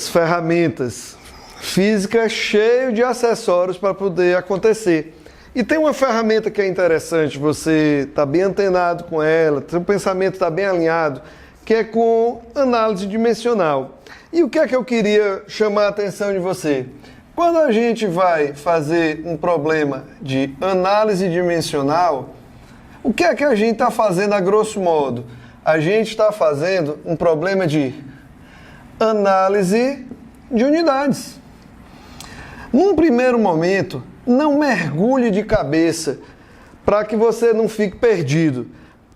ferramentas. Física é cheio de acessórios para poder acontecer. E tem uma ferramenta que é interessante, você está bem antenado com ela, seu pensamento está bem alinhado, que é com análise dimensional. E o que é que eu queria chamar a atenção de você? Quando a gente vai fazer um problema de análise dimensional, o que é que a gente está fazendo a grosso modo? A gente está fazendo um problema de análise de unidades. Num primeiro momento, não mergulhe de cabeça para que você não fique perdido,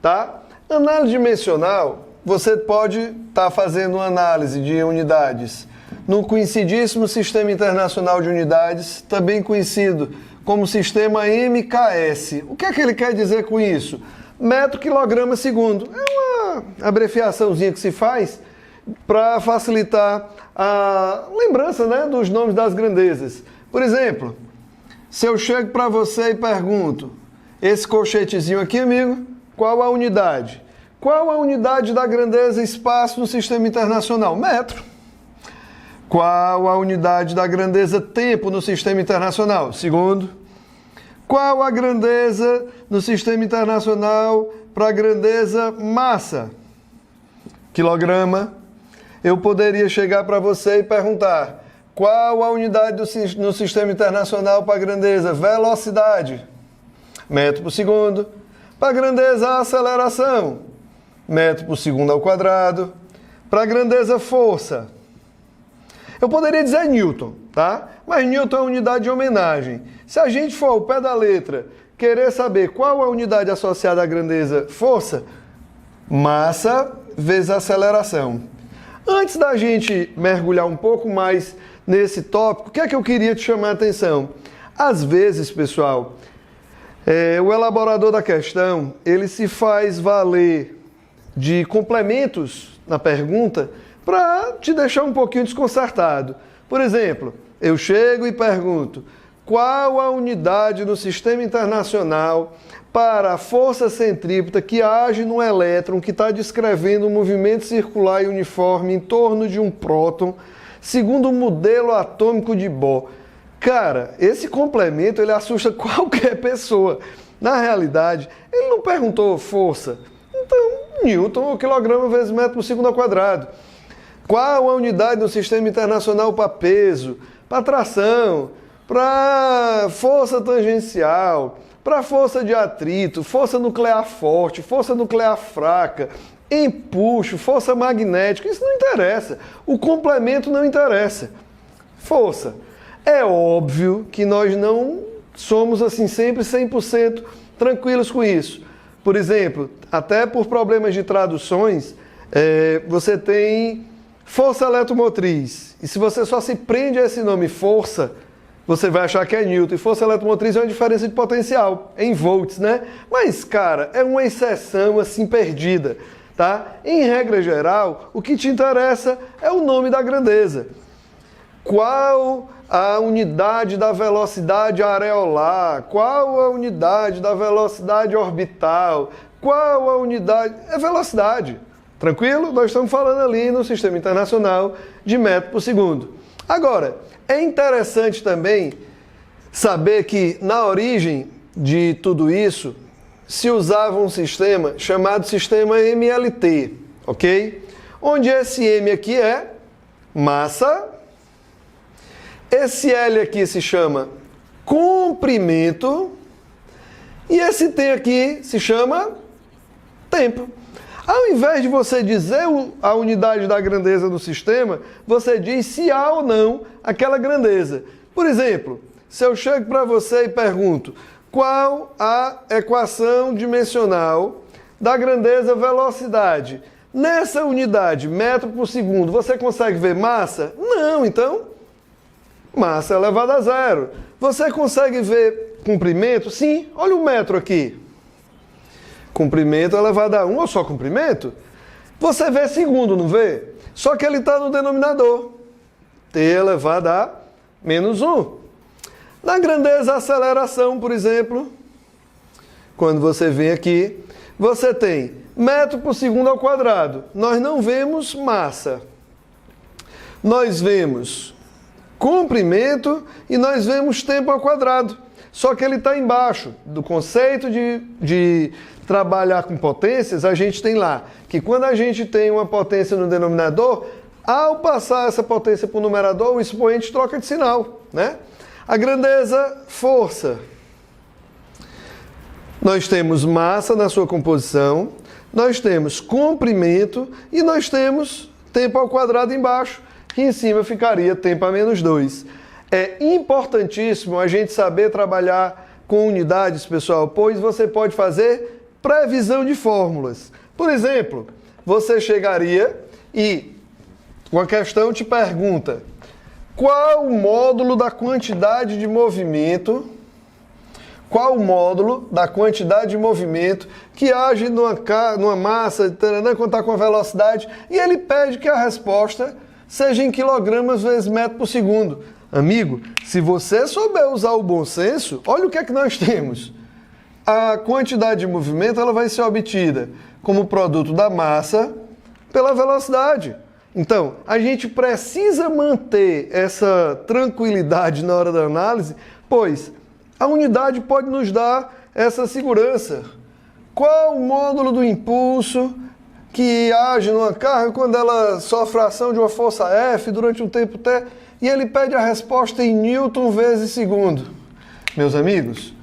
tá? Análise dimensional, você pode estar fazendo uma análise de unidades no conhecidíssimo Sistema Internacional de Unidades, também conhecido como Sistema MKS. O que é que ele quer dizer com isso? Metro quilograma segundo. É uma abreviaçãozinha que se faz para facilitar a lembrança, né, dos nomes das grandezas. Por exemplo, se eu chego para você e pergunto, esse colchetezinho aqui, amigo, qual a unidade? Qual a unidade da grandeza espaço no Sistema Internacional? Metro. Qual a unidade da grandeza tempo no Sistema Internacional? Segundo. Qual a grandeza no Sistema Internacional para a grandeza massa? Quilograma. Eu poderia chegar para você e perguntar, qual a unidade no Sistema Internacional para a grandeza velocidade? Metro por segundo. Para a grandeza aceleração? Metro por segundo ao quadrado. Para a grandeza força? Eu poderia dizer Newton, tá? Mas Newton é uma unidade de homenagem. Se a gente for ao pé da letra querer saber qual a unidade associada à grandeza força, massa vezes aceleração. Antes da gente mergulhar um pouco mais nesse tópico, o que é que eu queria te chamar a atenção? Às vezes, pessoal, o elaborador da questão, ele se faz valer de complementos na pergunta para te deixar um pouquinho desconcertado. Por exemplo, eu chego e pergunto, qual a unidade no Sistema Internacional para a força centrípeta que age no elétron que está descrevendo um movimento circular e uniforme em torno de um próton, segundo o modelo atômico de Bohr? Cara, esse complemento ele assusta qualquer pessoa. Na realidade, ele não perguntou força. Então, Newton ou quilograma vezes metro por segundo ao quadrado. Qual a unidade no Sistema Internacional para peso, para tração, para força tangencial, para força de atrito, força nuclear forte, força nuclear fraca, empuxo, força magnética? Isso não interessa. O complemento não interessa. Força. É óbvio que nós não somos assim sempre 100% tranquilos com isso. Por exemplo, até por problemas de traduções, você tem força eletromotriz. E se você só se prende a esse nome força, você vai achar que é Newton. E força eletromotriz é uma diferença de potencial, em volts, né? Mas, cara, é uma exceção assim perdida, tá? Em regra geral, o que te interessa é o nome da grandeza. Qual a unidade da velocidade areolar? Qual a unidade da velocidade orbital? Qual a unidade? É velocidade. Tranquilo? Nós estamos falando ali no Sistema Internacional de metro por segundo. Agora, é interessante também saber que na origem de tudo isso se usava um sistema chamado sistema MLT, ok? Onde esse M aqui é massa, esse L aqui se chama comprimento e esse T aqui se chama tempo. Ao invés de você dizer a unidade da grandeza do sistema, você diz se há ou não aquela grandeza. Por exemplo, se eu chego para você e pergunto qual a equação dimensional da grandeza velocidade? Nessa unidade, metro por segundo, você consegue ver massa? Não, então, massa elevada a zero. Você consegue ver comprimento? Sim, olha o metro aqui. Comprimento elevado a 1 ou só comprimento? Você vê segundo, não vê? Só que ele está no denominador. T elevado a menos 1. Na grandeza aceleração, por exemplo, quando você vem aqui, você tem metro por segundo ao quadrado. Nós não vemos massa. nós vemos comprimento e nós vemos tempo ao quadrado. Só que ele está embaixo do conceito de trabalhar com potências. A gente tem lá que quando a gente tem uma potência no denominador, ao passar essa potência para o numerador, o expoente troca de sinal, né? A grandeza, força. Nós temos massa na sua composição, nós temos comprimento e nós temos tempo ao quadrado embaixo, que em cima ficaria tempo a menos 2. É importantíssimo a gente saber trabalhar com unidades, pessoal, pois você pode fazer previsão de fórmulas. Por exemplo, você chegaria e uma questão te pergunta: qual o módulo da quantidade de movimento? Qual o módulo da quantidade de movimento que age numa massa, quando está com a velocidade? E ele pede que a resposta seja em quilogramas vezes metro por segundo. Amigo, se você souber usar o bom senso, olha o que é que nós temos. A quantidade de movimento ela vai ser obtida como produto da massa pela velocidade. Então, a gente precisa manter essa tranquilidade na hora da análise, pois a unidade pode nos dar essa segurança. Qual o módulo do impulso que age numa carga quando ela sofre a ação de uma força F durante um tempo T? E ele pede a resposta em Newton vezes segundo. Meus amigos,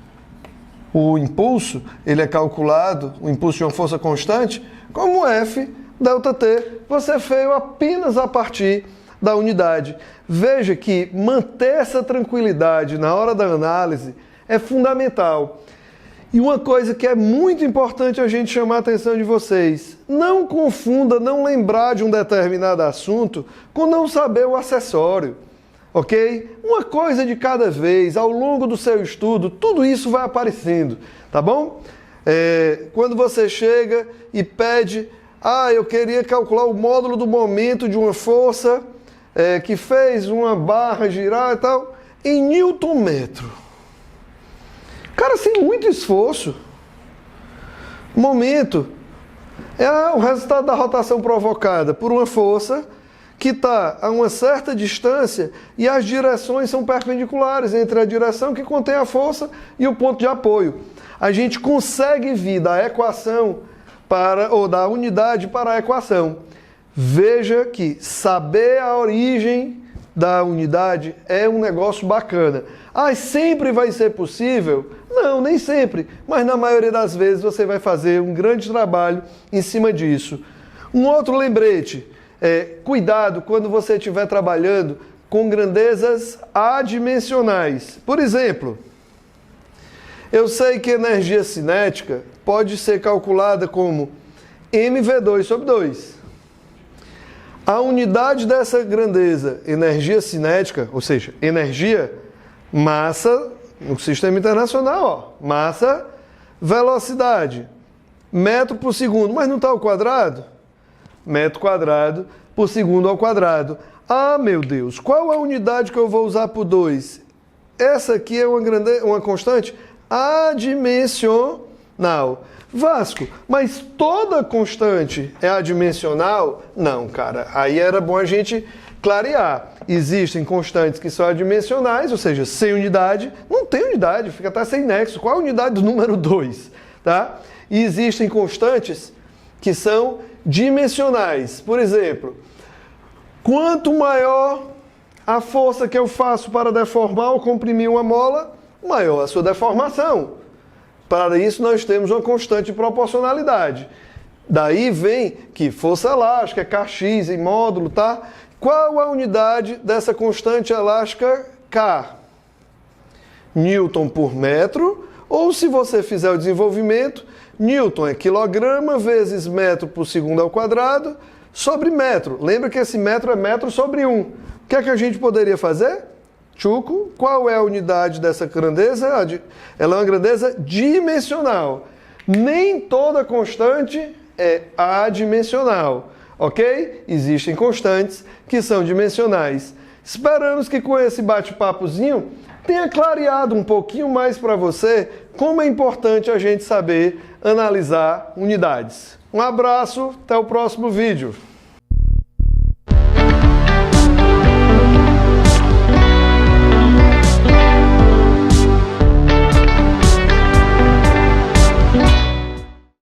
o impulso ele é calculado, o impulso de uma força constante, como F delta T. Você fez apenas a partir da unidade. Veja que manter essa tranquilidade na hora da análise é fundamental. E uma coisa que é muito importante a gente chamar a atenção de vocês: não confunda não lembrar de um determinado assunto com não saber o acessório, ok? Uma coisa de cada vez, ao longo do seu estudo, tudo isso vai aparecendo, tá bom? Quando você chega e pede, eu queria calcular o módulo do momento de uma força que fez uma barra girar e tal, em Newton-metro. Cara, sem muito esforço. Momento é o resultado da rotação provocada por uma força que está a uma certa distância e as direções são perpendiculares entre a direção que contém a força e o ponto de apoio. A gente consegue vir da equação da unidade para a equação. Veja que saber a origem da unidade é um negócio bacana. Sempre vai ser possível? Não, nem sempre, mas na maioria das vezes você vai fazer um grande trabalho em cima disso. Um outro lembrete, cuidado quando você estiver trabalhando com grandezas adimensionais. Por exemplo, eu sei que energia cinética pode ser calculada como mv2 sobre 2. A unidade dessa grandeza, energia cinética, ou seja, energia, massa, no sistema internacional, massa, velocidade, metro por segundo, mas não está ao quadrado? Metro quadrado por segundo ao quadrado. Meu Deus, qual a unidade que eu vou usar por 2? Essa aqui é uma constante adimensional. Vasco, mas toda constante é adimensional? Não, cara, aí era bom a gente clarear. Existem constantes que são adimensionais, ou seja, sem unidade. Não tem unidade, fica até sem nexo. Qual a unidade do número 2? Tá? E existem constantes que são dimensionais. Por exemplo, quanto maior a força que eu faço para deformar ou comprimir uma mola, maior a sua deformação. Para isso nós temos uma constante de proporcionalidade. Daí vem que força elástica, Kx em módulo, tá? Qual a unidade dessa constante elástica K? Newton por metro, ou se você fizer o desenvolvimento, Newton é quilograma vezes metro por segundo ao quadrado sobre metro. Lembra que esse metro é metro sobre 1. O que é que a gente poderia fazer? Chuco, qual é a unidade dessa grandeza? Ela é uma grandeza dimensional. Nem toda constante é adimensional, ok? Existem constantes que são dimensionais. Esperamos que com esse bate-papozinho tenha clareado um pouquinho mais para você como é importante a gente saber analisar unidades. Um abraço, até o próximo vídeo.